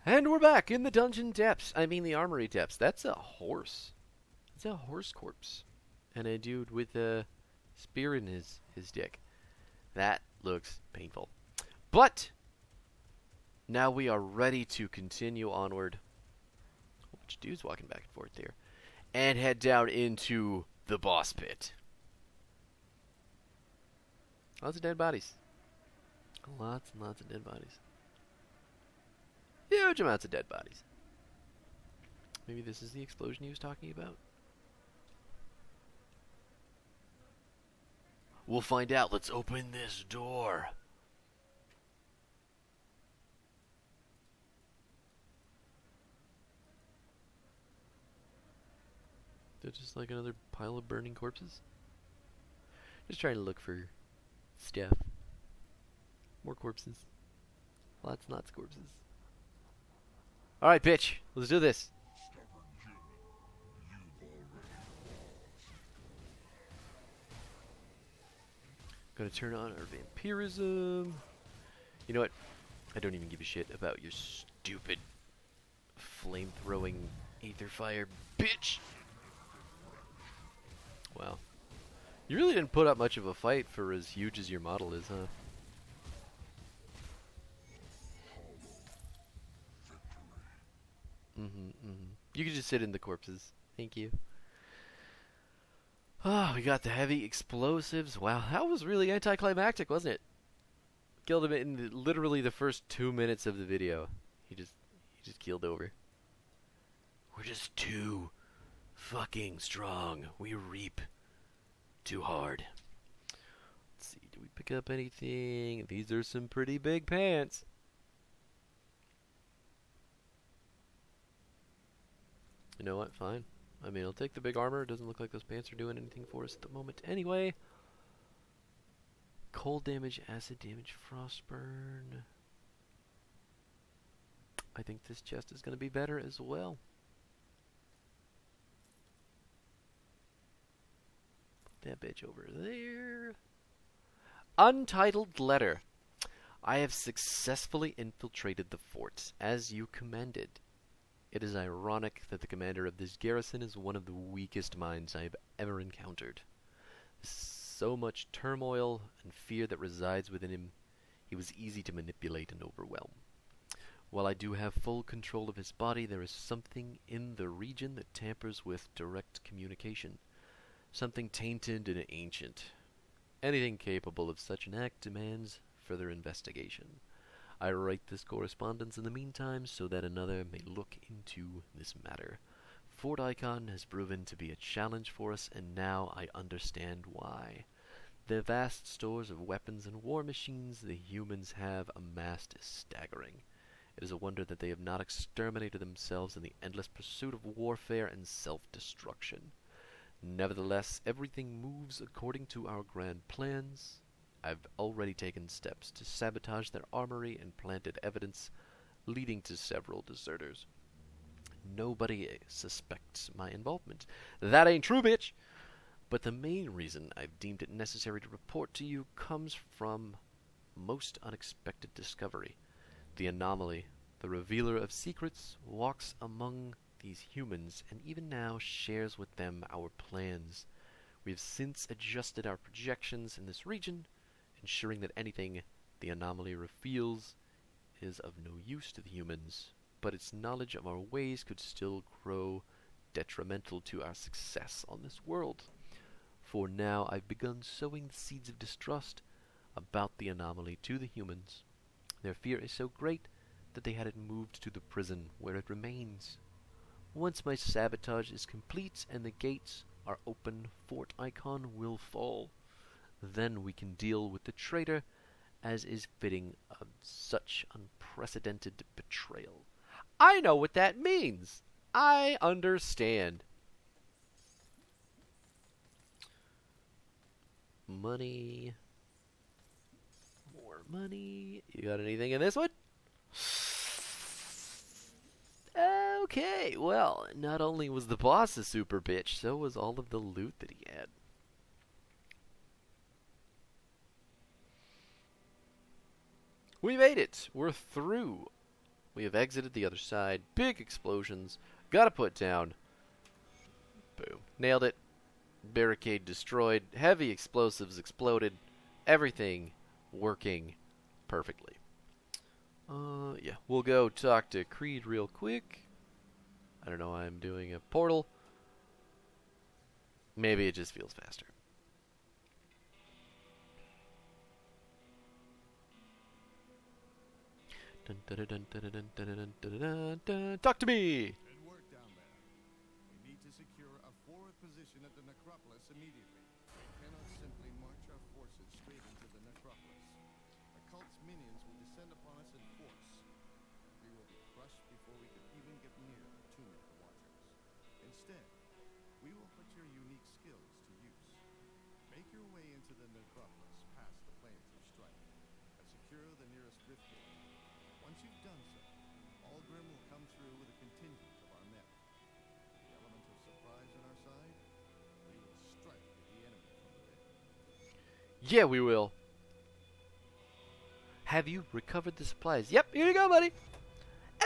And we're back in the dungeon depths. I mean, the armory depths. That's a horse. It's a horse corpse. And a dude with a spear in his dick. That looks painful. But now we are ready to continue onward. Which dude's walking back and forth there? And head down into the boss pit. Lots of dead bodies. Lots and lots of dead bodies. Huge amounts of dead bodies. Maybe this is the explosion he was talking about? We'll find out. Let's open this door. They're just like another pile of burning corpses. Just trying to look for stuff. More corpses. Lots and lots of corpses. Alright, bitch. Let's do this. Gonna turn on our vampirism. You know what? I don't even give a shit about your stupid flame-throwing aether fire, bitch! Wow. You really didn't put up much of a fight for as huge as your model is, huh? You could just sit in the corpses. Thank you. Ah, we got the heavy explosives. Wow, that was really anticlimactic, wasn't it? Killed him in literally the first 2 minutes of the video. He just keeled over. We're just too fucking strong. We reap too hard. Let's see, do we pick up anything? These are some pretty big pants. You know what? Fine. I mean, I'll take the big armor. It doesn't look like those pants are doing anything for us at the moment. Anyway. Cold damage, acid damage, frostburn. I think this chest is going to be better as well. Put that bitch over there. Untitled letter. I have successfully infiltrated the fort, as you commanded. It is ironic that the commander of this garrison is one of the weakest minds I have ever encountered. So much turmoil and fear that resides within him, he was easy to manipulate and overwhelm. While I do have full control of his body, there is something in the region that tampers with direct communication. Something tainted and ancient. Anything capable of such an act demands further investigation. I write this correspondence in the meantime so that another may look into this matter. Fort Icon has proven to be a challenge for us, and now I understand why. The vast stores of weapons and war machines the humans have amassed is staggering. It is a wonder that they have not exterminated themselves in the endless pursuit of warfare and self-destruction. Nevertheless, everything moves according to our grand plans. I've already taken steps to sabotage their armory and planted evidence leading to several deserters. Nobody suspects my involvement. That ain't true, bitch! But the main reason I've deemed it necessary to report to you comes from most unexpected discovery. The anomaly, the revealer of secrets, walks among these humans and even now shares with them our plans. We have since adjusted our projections in this region, ensuring that anything the anomaly reveals is of no use to the humans, but its knowledge of our ways could still grow detrimental to our success on this world. For now, I've begun sowing the seeds of distrust about the anomaly to the humans. Their fear is so great that they had it moved to the prison where it remains. Once my sabotage is complete and the gates are open, Fort Icon will fall. Then we can deal with the traitor as is fitting of such unprecedented betrayal. I know what that means. I understand. Money. More money. You got anything in this one? Okay, well, not only was the boss a super bitch, so was all of the loot that he had. We made it. We're through We have exited the other side. Big explosions. Gotta put down. Boom. Nailed it. Barricade destroyed. Heavy explosives exploded. Everything working perfectly. Yeah. We'll go talk to Creed real quick. I don't know why I'm doing a portal. Maybe it just feels faster. Dun, dun, dun, dun, dun, dun, dun, dun, dun, dun, dun. Talk to me! Good work down there. We need to secure a forward position at the necropolis immediately. We cannot simply march our forces straight into the necropolis. The cult's minions will descend upon us in force. We will be crushed before we can even get near the Tomb of the Watchers. Instead, we will put your unique skills to use. Make your way into the necropolis past the flames of strife and secure the nearest rift gate. Once you've done so, Algrim will come through with a contingent of our men. The element of surprise on our side, we will strike at the enemy from the rear. Yeah, we will. Have you recovered the supplies? Yep, here you go, buddy.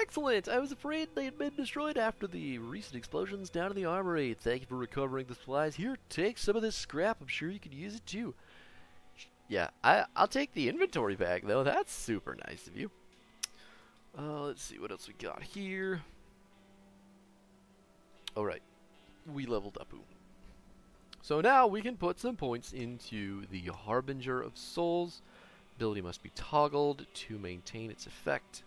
Excellent! I was afraid they had been destroyed after the recent explosions down in the armory. Thank you for recovering the supplies. Here, take some of this scrap. I'm sure you could use it too. Yeah, I'll take the inventory bag, though. That's super nice of you. Let's see what else we got here. Alright, we leveled up. So now we can put some points into the Harbinger of Souls. Ability must be toggled to maintain its effect.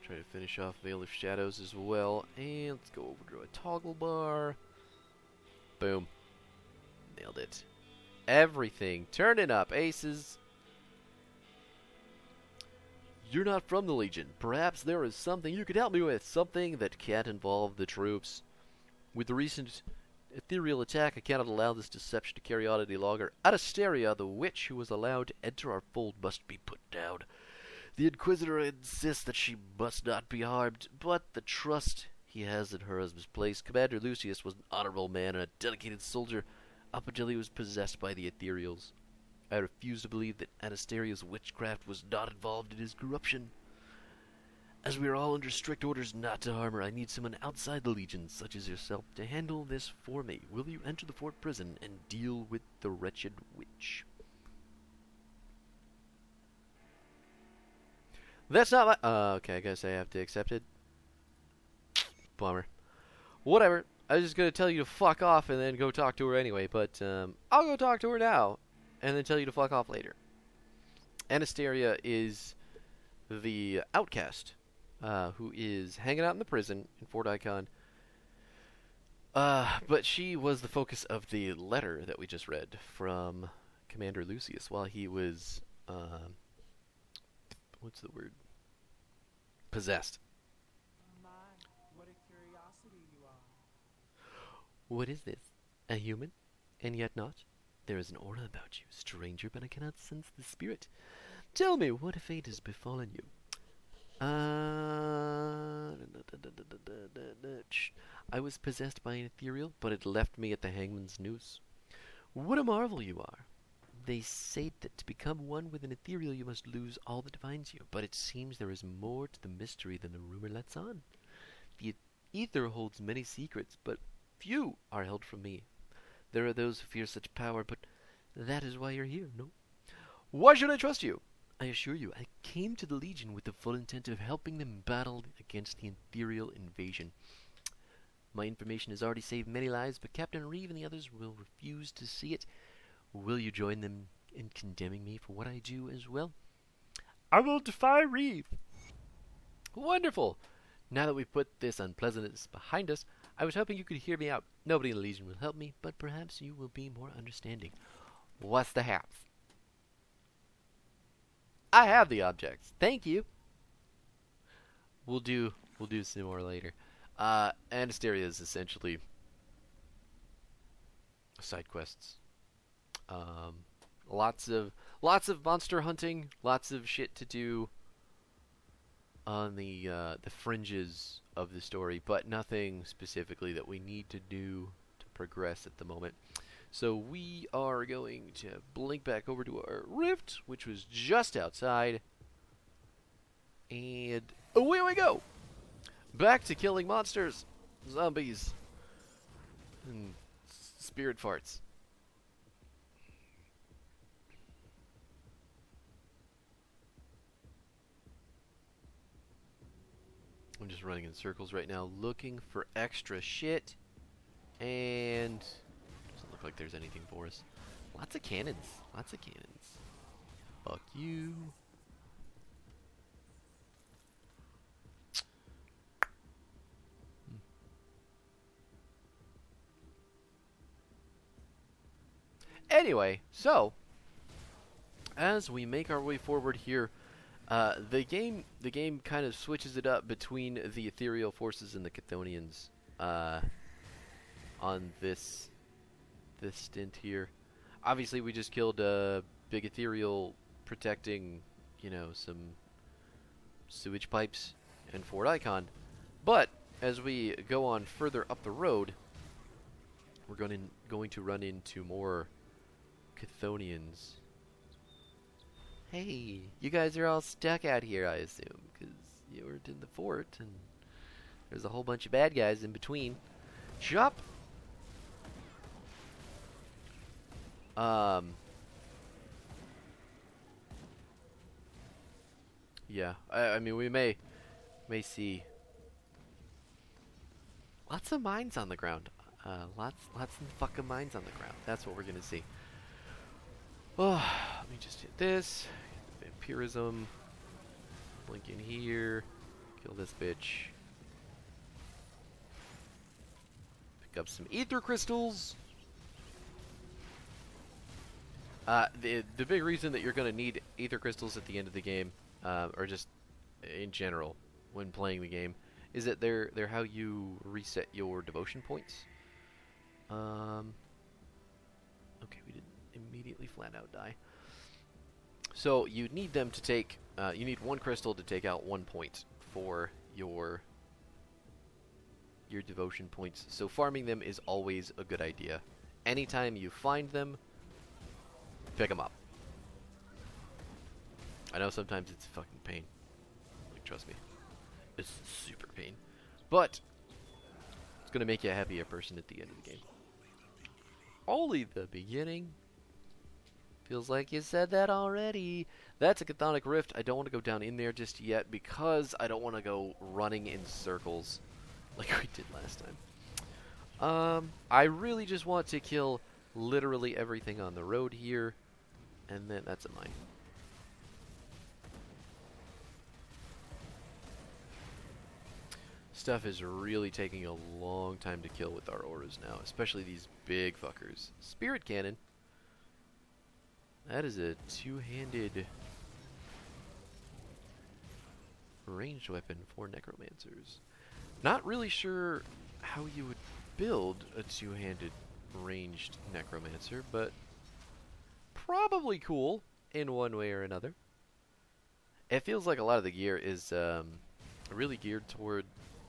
Try to finish off Veil of Shadows as well. And let's go over to a toggle bar. Boom. Nailed it. Everything. Turning up aces. You're not from the Legion. Perhaps there is something you could help me with. Something that can't involve the troops. With the recent ethereal attack, I cannot allow this deception to carry on any longer. Anastasia, the witch who was allowed to enter our fold, must be put down. The Inquisitor insists that she must not be harmed, but the trust he has in her is misplaced. Commander Lucius was an honorable man and a dedicated soldier up until he was possessed by the ethereals. I refuse to believe that Anastasia's witchcraft was not involved in his corruption. As we are all under strict orders not to harm her, I need someone outside the Legion, such as yourself, to handle this for me. Will you enter the fort prison and deal with the wretched witch? That's not my... okay, I guess I have to accept it. Bummer. Whatever. I was just going to tell you to fuck off and then go talk to her anyway, but I'll go talk to her now and then tell you to fuck off later. Anastasia is the outcast who is hanging out in the prison in Fort Icon. But she was the focus of the letter that we just read from Commander Lucius while he was... what's the word? Possessed. My, what a curiosity you are. What is this? A human? And yet not? There is an aura about you, stranger, but I cannot sense the spirit. Tell me, what fate has befallen you? I was possessed by an ethereal, but it left me at the hangman's noose. What a marvel you are! They say that to become one with an ethereal you must lose all that defines you, but it seems there is more to the mystery than the rumor lets on. The ether holds many secrets, but few are held from me. There are those who fear such power, but that is why you're here, no? Why should I trust you? I assure you, I came to the Legion with the full intent of helping them battle against the ethereal invasion. My information has already saved many lives, but Captain Reeve and the others will refuse to see it. Will you join them in condemning me for what I do as well? I will defy Reeve. Wonderful. Now that we've put this unpleasantness behind us, I was hoping you could hear me out. Nobody in the Legion will help me, but perhaps you will be more understanding. What's the haps? I have the objects. Thank you. We'll do some more later. Anastasia is essentially side quests. Lots of monster hunting, lots of shit to do on the fringes of the story, but nothing specifically that we need to do to progress at the moment. So we are going to blink back over to our rift, which was just outside. And away we go! Back to killing monsters, zombies, and spirit farts. I'm just running in circles right now, looking for extra shit. And doesn't look like there's anything for us. Lots of cannons. Lots of cannons. Fuck you. Anyway, so as we make our way forward here, the game kind of switches it up between the ethereal forces and the Chthonians on this stint here. Obviously, we just killed a big ethereal protecting, some sewage pipes and Fort Icon. But as we go on further up the road, we're going to run into more Chthonians. Hey, you guys are all stuck out here, I assume, because you weren't in the fort, and there's a whole bunch of bad guys in between. Chop! Yeah, I mean, we may see lots of mines on the ground. Lots of fucking mines on the ground. That's what we're gonna see. Oh, let me just hit this. Vampirism. Blink in here. Kill this bitch. Pick up some ether crystals. The big reason that you're going to need ether crystals at the end of the game, or just in general when playing the game, is that they're how you reset your devotion points. Okay, we didn't immediately flat out die. So you need them to take. You need one crystal to take out 1 point for your devotion points. So farming them is always a good idea. Anytime you find them, pick them up. I know sometimes it's a fucking pain. Like, trust me, it's super pain. But it's gonna make you a happier person at the end of the game. Only the beginning. Feels like you said that already. That's a chthonic rift. I don't want to go down in there just yet because I don't want to go running in circles like we did last time. I really just want to kill literally everything on the road here, and then that's a mine. Stuff is really taking a long time to kill with our auras now, especially these big fuckers. Spirit cannon. That is a two-handed ranged weapon for necromancers. Not really sure how you would build a two-handed ranged necromancer, but probably cool in one way or another. It feels like a lot of the gear is really geared toward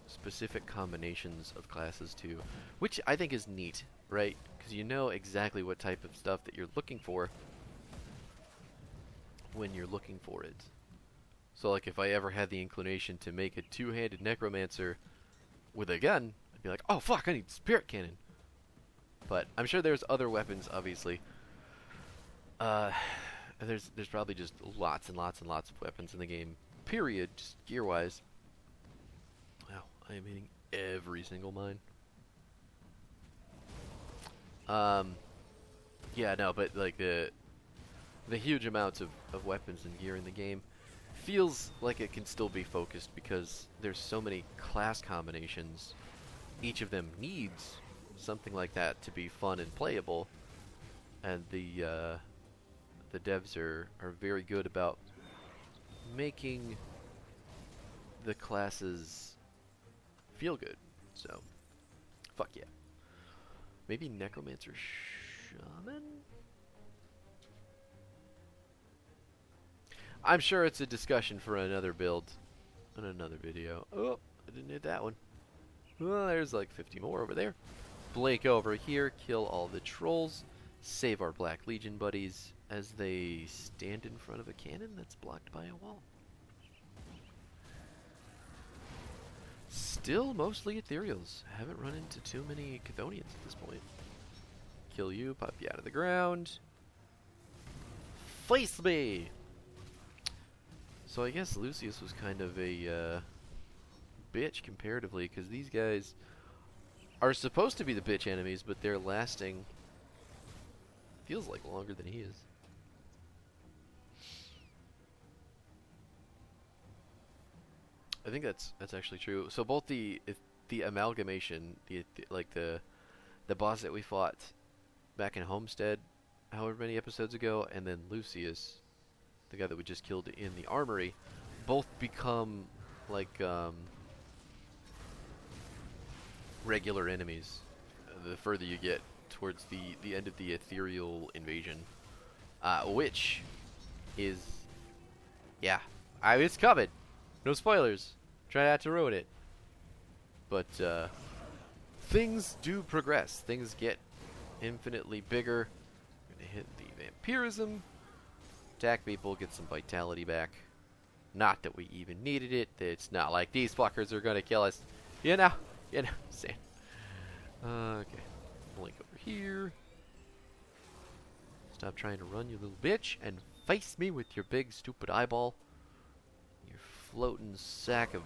specific combinations of classes too, which I think is neat, right? Because you know exactly what type of stuff that you're looking for when you're looking for it. So like if I ever had the inclination to make a two-handed necromancer with a gun, I'd be like, oh fuck, I need spirit cannon. But I'm sure there's other weapons, obviously. There's probably just lots and lots and lots of weapons in the game, period, just gear-wise. Wow, I am hitting every single mine. Yeah, no, but like the huge amounts of weapons and gear in the game feels like it can still be focused because there's so many class combinations. Each of them needs something like that to be fun and playable, and the devs are very good about making the classes feel good. So, fuck yeah. Maybe Necromancer Shaman? I'm sure it's a discussion for another build in another video. Oh, I didn't hit that one. Well, there's like 50 more over there. Blink over here, kill all the trolls. save our Black Legion buddies as they stand in front of a cannon that's blocked by a wall. Still mostly ethereals. Haven't run into too many Chthonians at this point. Kill you, pop you out of the ground. Face me! So I guess Lucius was kind of a bitch comparatively, because these guys are supposed to be the bitch enemies, but they're lasting, feels like, longer than he is. I think that's actually true. So both the amalgamation, the boss that we fought back in Homestead, however many episodes ago, and then Lucius, the guy that we just killed in the armory, both become like regular enemies the further you get towards the end of the ethereal invasion, which is, yeah, it's coming. No spoilers. Try not to ruin it. But things do progress. Things get infinitely bigger. We're gonna hit the vampirism, attack people, get some vitality back. Not that we even needed it. It's not like these fuckers are gonna kill us. You know, same. Okay, blink over here. Stop trying to run, you little bitch, and face me with your big stupid eyeball. Your floating sack of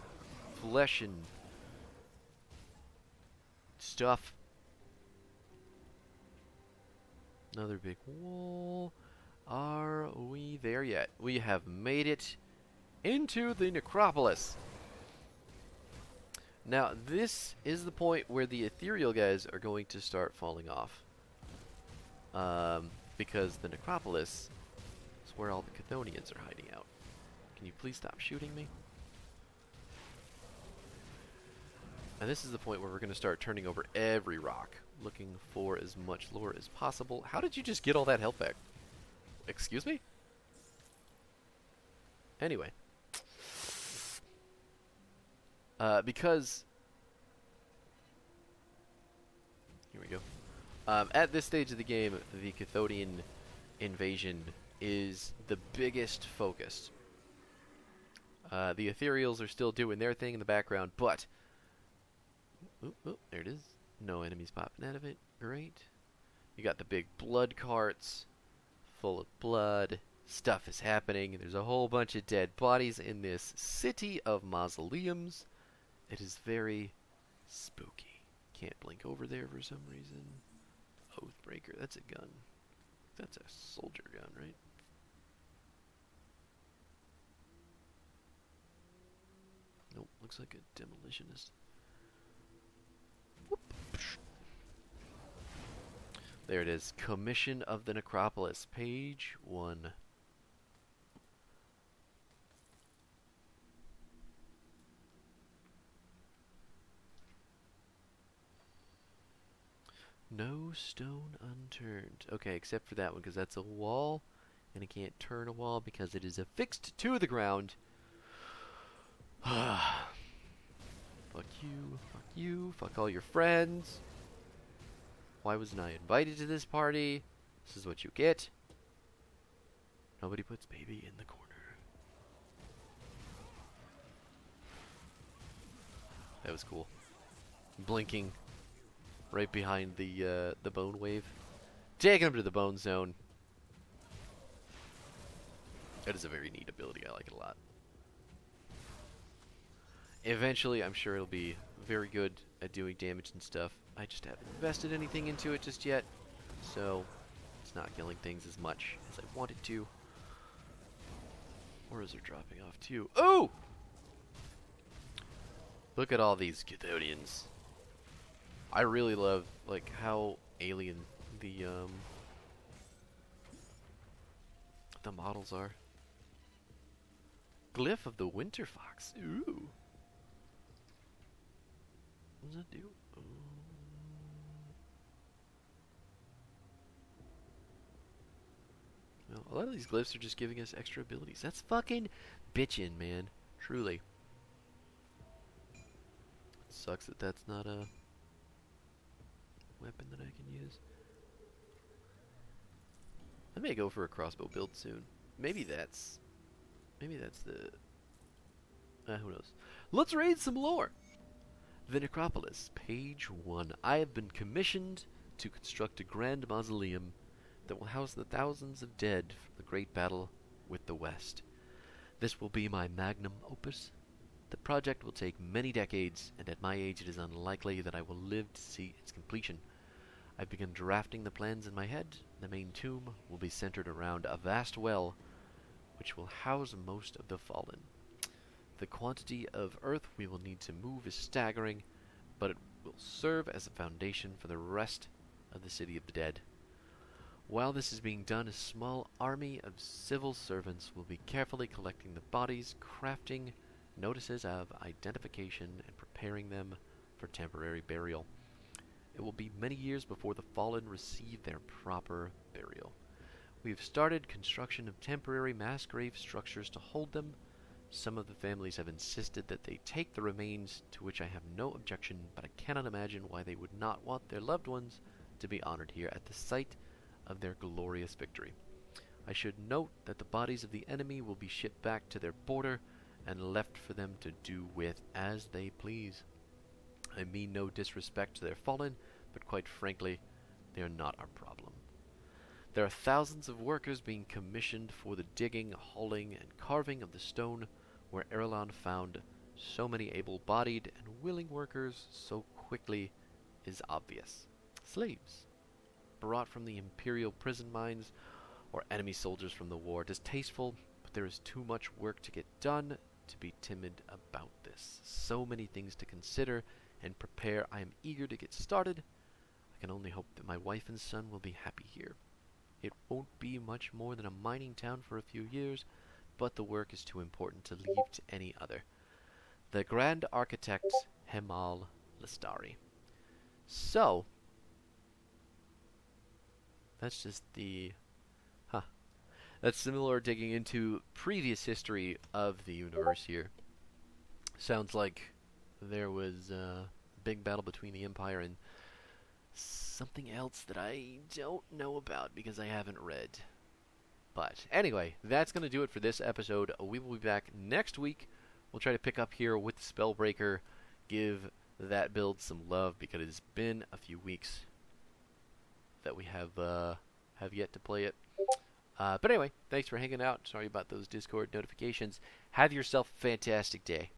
flesh and stuff. Another big wall. Are we there yet? We have made it into the necropolis. Now, this is the point where the ethereal guys are going to start falling off. Because the necropolis is where all the Chthonians are hiding out. Can you please stop shooting me? And this is the point where we're going to start turning over every rock, looking for as much lore as possible. How did you just get all that health back? Excuse me? Anyway. Because... Here we go. At this stage of the game, the Chthonian invasion is the biggest focus. The ethereals are still doing their thing in the background, but... Oh, there it is. No enemies popping out of it. Great. You got the big blood carts, full of blood. Stuff is happening. There's a whole bunch of dead bodies in this city of mausoleums. It is very spooky. Can't blink over there for some reason. Oathbreaker, that's a gun. That's a soldier gun, right? Nope, looks like a demolitionist. Whoop. There it is. Commission of the Necropolis, page 1. No stone unturned. Okay, except for that one, because that's a wall, and it can't turn a wall because it is affixed to the ground. Fuck you, fuck all your friends. Why wasn't I invited to this party? This is what you get. Nobody puts baby in the corner. That was cool. Blinking right behind the bone wave. Taking him to the bone zone. That is a very neat ability. I like it a lot. Eventually, I'm sure it'll be very good at doing damage and stuff. I just haven't invested anything into it just yet, so it's not killing things as much as I wanted to. Or is it dropping off too? Oh! Look at all these Chthonians. I really love like how alien the models are. Glyph of the Winter Fox. Ooh. What does that do? Well, a lot of these glyphs are just giving us extra abilities. That's fucking bitchin', man. Truly. Sucks that that's not a weapon that I can use. I may go for a crossbow build soon. Maybe that's the who knows. Let's read some lore. The Necropolis, page 1. I have been commissioned to construct a grand mausoleum that will house the thousands of dead from the great battle with the West. This will be my magnum opus. The project will take many decades, and at my age it is unlikely that I will live to see its completion. I've begun drafting the plans in my head. The main tomb will be centered around a vast well, which will house most of the fallen. The quantity of earth we will need to move is staggering, but it will serve as a foundation for the rest of the city of the dead. While this is being done, a small army of civil servants will be carefully collecting the bodies, crafting notices of identification, and preparing them for temporary burial. It will be many years before the fallen receive their proper burial. We have started construction of temporary mass grave structures to hold them. Some of the families have insisted that they take the remains, to which I have no objection, but I cannot imagine why they would not want their loved ones to be honored here at the site of their glorious victory. I should note that the bodies of the enemy will be shipped back to their border and left for them to do with as they please. I mean no disrespect to their fallen, but quite frankly, they are not our problem. There are thousands of workers being commissioned for the digging, hauling, and carving of the stone where Erelon found so many able-bodied and willing workers so quickly is obvious. Slaves, brought from the Imperial prison mines, or enemy soldiers from the war. Distasteful, but there is too much work to get done to be timid about this. So many things to consider and prepare. I am eager to get started. I can only hope that my wife and son will be happy here. It won't be much more than a mining town for a few years, but the work is too important to leave to any other. The Grand Architect, Hemal Lestari. So, that's just the... That's similar digging into previous history of the universe here. Sounds like there was a big battle between the Empire and something else that I don't know about because I haven't read. But anyway, that's going to do it for this episode. We will be back next week. We'll try to pick up here with Spellbreaker, give that build some love because it has been a few weeks that we have yet to play it. But anyway, thanks for hanging out. Sorry about those Discord notifications. Have yourself a fantastic day.